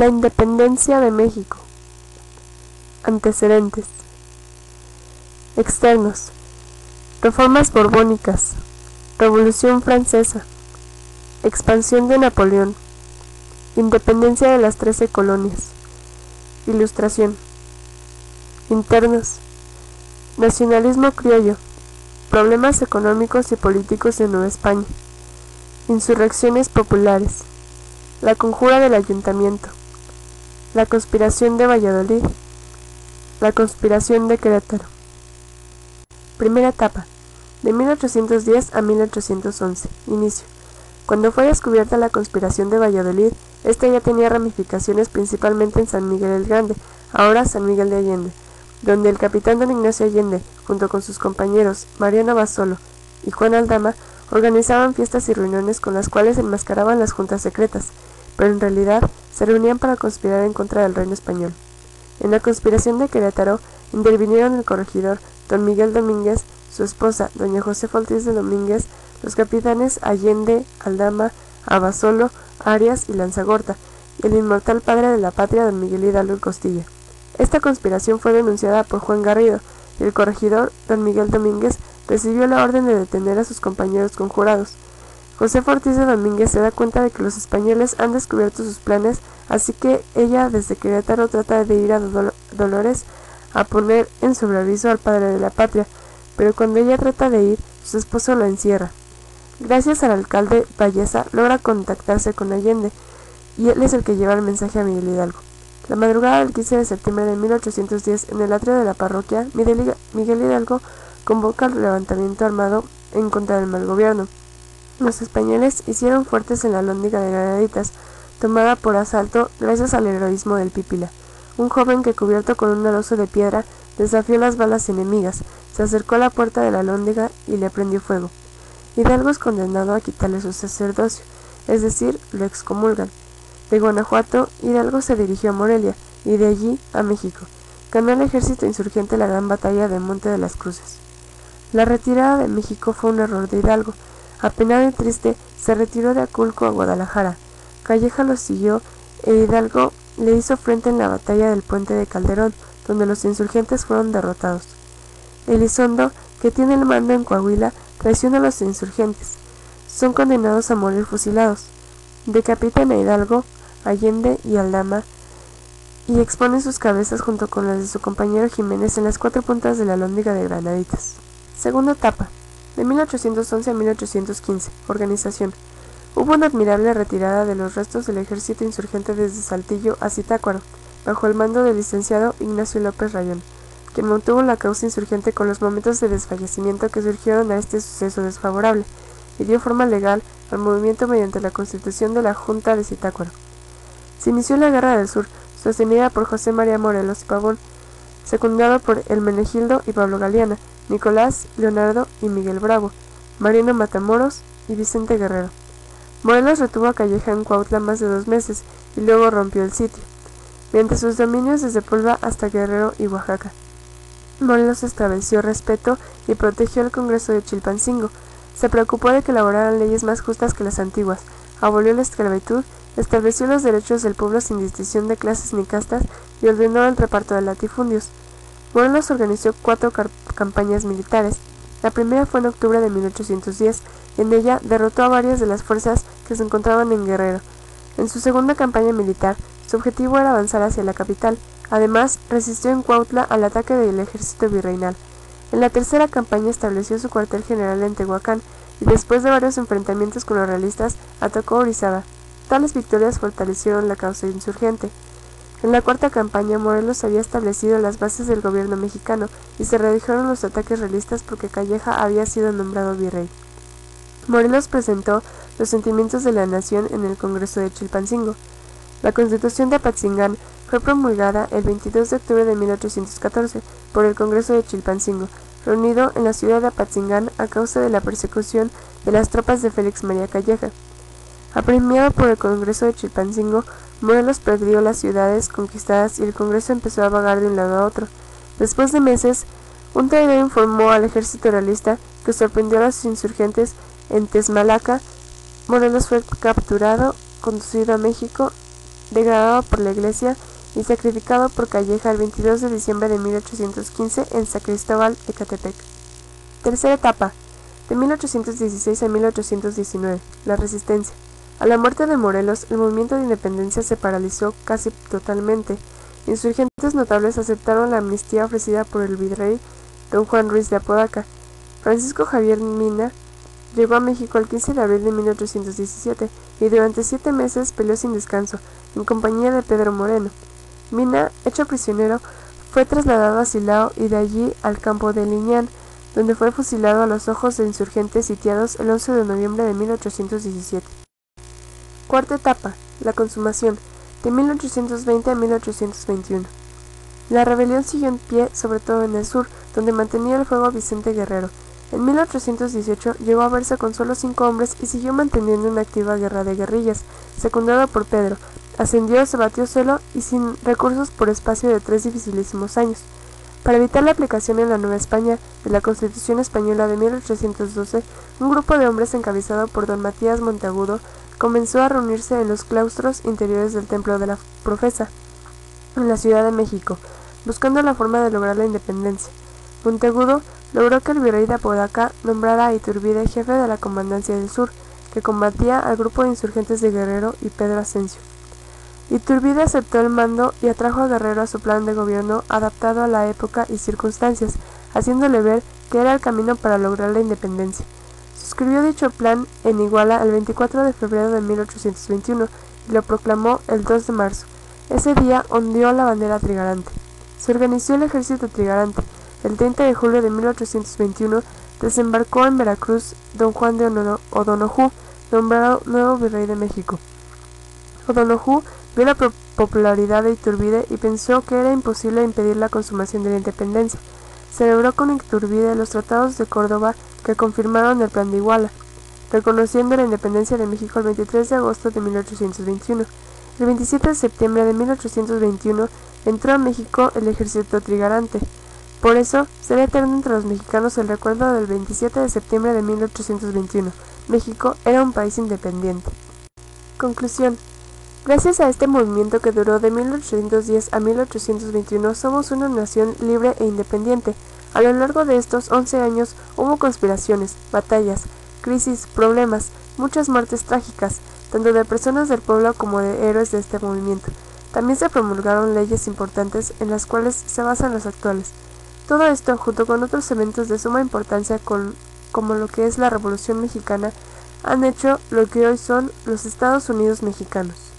La independencia de México. Antecedentes. Externos. Reformas borbónicas. Revolución Francesa. Expansión de Napoleón. Independencia de las 13 colonias. Ilustración. Internos. Nacionalismo criollo. Problemas económicos y políticos en Nueva España. Insurrecciones populares. La conjura del ayuntamiento. La conspiración de Valladolid. La conspiración de Querétaro. Primera etapa. De 1810 a 1811. Inicio. Cuando fue descubierta la conspiración de Valladolid, esta ya tenía ramificaciones principalmente en San Miguel el Grande, ahora San Miguel de Allende, donde el capitán don Ignacio Allende, junto con sus compañeros Mariano Basolo y Juan Aldama, organizaban fiestas y reuniones con las cuales enmascaraban las juntas secretas, pero en realidad se reunían para conspirar en contra del reino español. En la conspiración de Querétaro intervinieron el corregidor don Miguel Domínguez, su esposa doña Josefa Ortiz de Domínguez, los capitanes Allende, Aldama, Abasolo, Arias y Lanzagorta, y el inmortal padre de la patria don Miguel Hidalgo y Costilla. Esta conspiración fue denunciada por Juan Garrido, y el corregidor don Miguel Domínguez recibió la orden de detener a sus compañeros conjurados. Josefa Ortiz de Domínguez se da cuenta de que los españoles han descubierto sus planes, así que ella desde Querétaro trata de ir a Dolores a poner en sobreaviso al padre de la patria, pero cuando ella trata de ir, su esposo la encierra. Gracias al alcalde Valleza logra contactarse con Allende, y él es el que lleva el mensaje a Miguel Hidalgo. La madrugada del 15 de septiembre de 1810, en el atrio de la parroquia, Miguel Hidalgo convoca al levantamiento armado en contra del mal gobierno. Los españoles hicieron fuertes en la Alhóndiga de Granaditas, tomada por asalto gracias al heroísmo del Pípila, un joven que, cubierto con un aloso de piedra, desafió las balas enemigas, se acercó a la puerta de la Alhóndiga y le prendió fuego. Hidalgo es condenado a quitarle su sacerdocio, es decir, lo excomulgan. De Guanajuato, Hidalgo se dirigió a Morelia, y de allí a México. Ganó el ejército insurgente la gran batalla de Monte de las Cruces. La retirada de México fue un error de Hidalgo. Apenado y triste, se retiró de Aculco a Guadalajara. Calleja lo siguió e Hidalgo le hizo frente en la batalla del Puente de Calderón, donde los insurgentes fueron derrotados. Elizondo, que tiene el mando en Coahuila, traiciona a los insurgentes. Son condenados a morir fusilados. Decapitan a Hidalgo, Allende y Aldama y exponen sus cabezas junto con las de su compañero Jiménez en las 4 puntas de la Alhóndiga de Granaditas. Segunda etapa. De 1811 a 1815. Organización. Hubo una admirable retirada de los restos del ejército insurgente desde Saltillo a Zitácuaro, bajo el mando del licenciado Ignacio López Rayón, quien mantuvo la causa insurgente con los momentos de desfallecimiento que surgieron a este suceso desfavorable, y dio forma legal al movimiento mediante la constitución de la Junta de Zitácuaro. Se inició la Guerra del Sur, sostenida por José María Morelos y Pavón, secundado por Hermenegildo y Pablo Galeana, Nicolás, Leonardo y Miguel Bravo, Mariano Matamoros y Vicente Guerrero. Morelos retuvo a Calleja en Cuautla más de 2 meses y luego rompió el sitio, mediante sus dominios desde Puebla hasta Guerrero y Oaxaca. Morelos estableció respeto y protegió el Congreso de Chilpancingo. Se preocupó de que elaboraran leyes más justas que las antiguas, abolió la esclavitud, estableció los derechos del pueblo sin distinción de clases ni castas y ordenó el reparto de latifundios. Morelos organizó 4 campañas militares. La primera fue en octubre de 1810. En ella derrotó a varias de las fuerzas que se encontraban en Guerrero. En su segunda campaña militar, su objetivo era avanzar hacia la capital. Además, resistió en Cuautla al ataque del ejército virreinal. En la tercera campaña estableció su cuartel general en Tehuacán y después de varios enfrentamientos con los realistas, atacó Orizaba. Tales victorias fortalecieron la causa insurgente. En la cuarta campaña, Morelos había establecido las bases del gobierno mexicano y se redujeron los ataques realistas porque Calleja había sido nombrado virrey. Morelos presentó los sentimientos de la nación en el Congreso de Chilpancingo. La Constitución de Apatzingán fue promulgada el 22 de octubre de 1814 por el Congreso de Chilpancingo, reunido en la ciudad de Apatzingán a causa de la persecución de las tropas de Félix María Calleja. Apremiado por el Congreso de Chilpancingo, Morelos perdió las ciudades conquistadas y el Congreso empezó a vagar de un lado a otro. Después de meses, un traidor informó al ejército realista que sorprendió a los insurgentes en Tesmalaca. Morelos fue capturado, conducido a México degradado por la Iglesia y sacrificado por Calleja el 22 de diciembre de 1815 en San Cristóbal, Ecatepec. Tercera etapa, de 1816 a 1819, la resistencia. A la muerte de Morelos, el movimiento de independencia se paralizó casi totalmente. Insurgentes notables aceptaron la amnistía ofrecida por el virrey don Juan Ruiz de Apodaca. Francisco Javier Mina llegó a México el 15 de abril de 1817 y durante 7 meses peleó sin descanso, en compañía de Pedro Moreno. Mina, hecho prisionero, fue trasladado a Silao y de allí al campo de Liñán, donde fue fusilado a los ojos de insurgentes sitiados el 11 de noviembre de 1817. Cuarta etapa, la consumación, de 1820 a 1821. La rebelión siguió en pie, sobre todo en el sur, donde mantenía el fuego Vicente Guerrero. En 1818 llegó a verse con solo 5 hombres y siguió manteniendo una activa guerra de guerrillas, secundado por Pedro. Ascendió, se batió solo y sin recursos por espacio de 3 dificilísimos años. Para evitar la aplicación en la Nueva España de la Constitución Española de 1812, un grupo de hombres encabezado por don Matías Monteagudo comenzó a reunirse en los claustros interiores del Templo de la Profesa, en la Ciudad de México, buscando la forma de lograr la independencia. Monteagudo logró que el virrey de Apodaca nombrara a Iturbide jefe de la Comandancia del Sur, que combatía al grupo de insurgentes de Guerrero y Pedro Ascencio. Iturbide aceptó el mando y atrajo a Guerrero a su plan de gobierno adaptado a la época y circunstancias, haciéndole ver que era el camino para lograr la independencia. Suscribió dicho plan en Iguala el 24 de febrero de 1821 y lo proclamó el 2 de marzo. Ese día ondeó la bandera trigarante. Se organizó el ejército trigarante. El 30 de julio de 1821 desembarcó en Veracruz don Juan de O'Donojú, nombrado nuevo virrey de México. O'Donojú vio la popularidad de Iturbide y pensó que era imposible impedir la consumación de la independencia. Celebró con Iturbide los tratados de Córdoba que confirmaron el plan de Iguala, reconociendo la independencia de México el 23 de agosto de 1821. El 27 de septiembre de 1821 entró a México el ejército trigarante. Por eso, será eterno entre los mexicanos el recuerdo del 27 de septiembre de 1821. México era un país independiente. Conclusión. Gracias a este movimiento que duró de 1810 a 1821, somos una nación libre e independiente. A lo largo de estos 11 años hubo conspiraciones, batallas, crisis, problemas, muchas muertes trágicas, tanto de personas del pueblo como de héroes de este movimiento. También se promulgaron leyes importantes en las cuales se basan las actuales. Todo esto, junto con otros eventos de suma importancia como lo que es la Revolución Mexicana, han hecho lo que hoy son los Estados Unidos mexicanos.